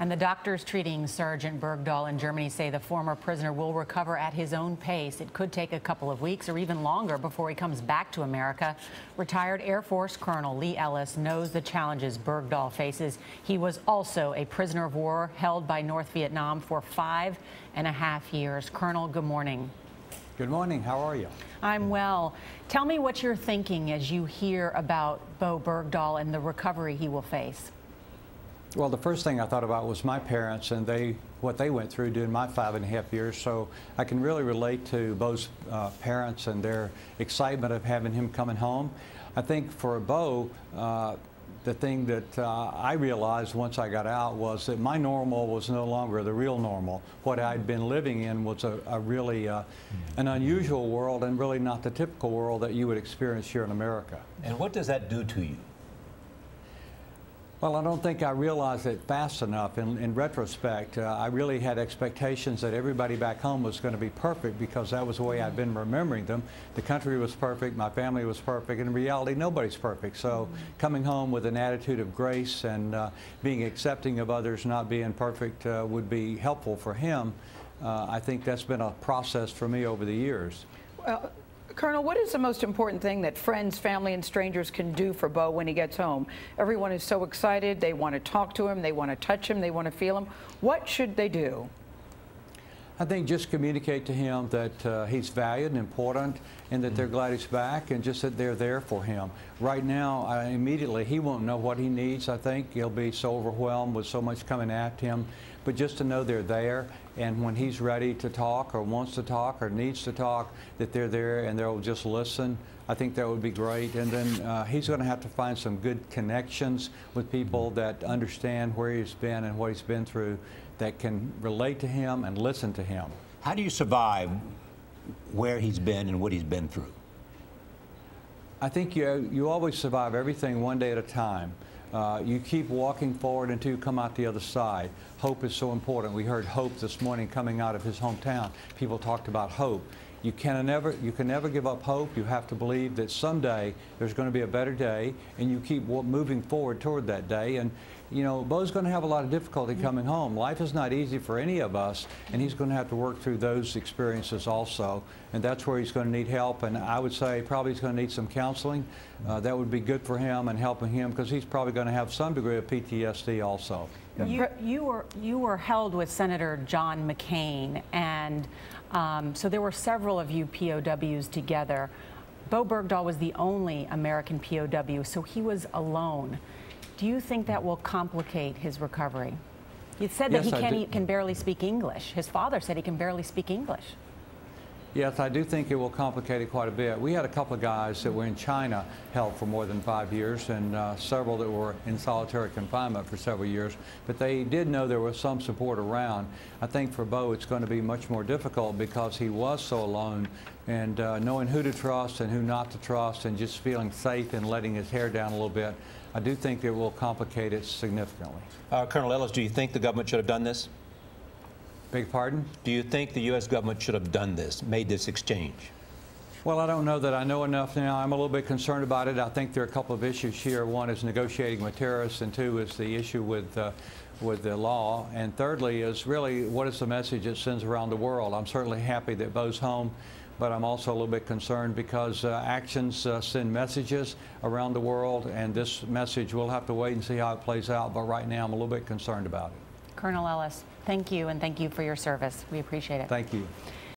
And the doctors treating Sergeant Bergdahl in Germany say the former prisoner will recover at his own pace. It could take a couple of weeks or even longer before he comes back to America. Retired Air Force Colonel Lee Ellis knows the challenges Bergdahl faces. He was also a prisoner of war held by North Vietnam for 5.5 years. Colonel, good morning. Good morning. How are you? I'm well. Tell me what you're thinking as you hear about Bowe Bergdahl and the recovery he will face. Well, the first thing I thought about was my parents and what they went through during my 5.5 years. So I can really relate to Bowe's parents and their excitement of having him coming home. I think for Bowe, the thing that I realized once I got out was that my normal was no longer the real normal. What I'd been living in was a really an unusual world and really not the typical world that you would experience here in America. And what does that do to you? Well, I don't think I realized it fast enough. In retrospect, I really had expectations that everybody back home was going to be perfect because that was the way I'd been remembering them. The country was perfect, my family was perfect, and in reality, nobody's perfect. So coming home with an attitude of grace and being accepting of others not being perfect would be helpful for him. I think that's been a process for me over the years. Colonel, what is the most important thing that friends, family, and strangers can do for Bowe when he gets home? Everyone is so excited. They want to talk to him. They want to touch him. They want to feel him. What should they do? I think just communicate to him that he's valued and important and that they're glad he's back and just that they're there for him. Right now, immediately, he won't know what he needs, I think. He'll be so overwhelmed with so much coming at him. But just to know they're there, and when he's ready to talk or wants to talk or needs to talk, that they're there and they'll just listen. I think that would be great. And then he's going to have to find some good connections with people that understand where he's been and what he's been through, that can relate to him and listen to him. How do you survive where he's been and what he's been through? I think you always survive everything one day at a time. You keep walking forward until you come out the other side. Hope is so important. We heard hope this morning coming out of his hometown. People talked about hope. You can never give up hope. You have to believe that someday there's going to be a better day, and you keep moving forward toward that day. And you know, Bowe's going to have a lot of difficulty coming home. Life is not easy for any of us, and he's going to have to work through those experiences also. And that's where he's going to need help. And I would say probably he's going to need some counseling. That would be good for him and helping him because he's probably going to have some degree of PTSD also. You were held with Senator John McCain, and so there were several of you POWs together. Bowe Bergdahl was the only American POW, so he was alone. Do you think that will complicate his recovery? You said that he can barely speak English. His father said he can barely speak English. Yes, I do think it will complicate it quite a bit. We had a couple of guys that were in China held for more than 5 years and several that were in solitary confinement for several years, but they did know there was some support around. I think for Bowe it's going to be much more difficult because he was so alone, and knowing who to trust and who not to trust and just feeling safe and letting his hair down a little bit, I do think it will complicate it significantly. Colonel Ellis, do you think the government should have done this? Beg pardon? Do you think the U.S. government should have done this, made this exchange? Well, I don't know that I know enough now. I'm a little bit concerned about it. I think there are a couple of issues here. One is negotiating with terrorists, and two is the issue with the law. And thirdly is really what is the message it sends around the world. I'm certainly happy that Bowe's home, but I'm also a little bit concerned because actions send messages around the world, and this message, we'll have to wait and see how it plays out. But right now, I'm a little bit concerned about it. Colonel Ellis, thank you, and thank you for your service. We appreciate it. Thank you.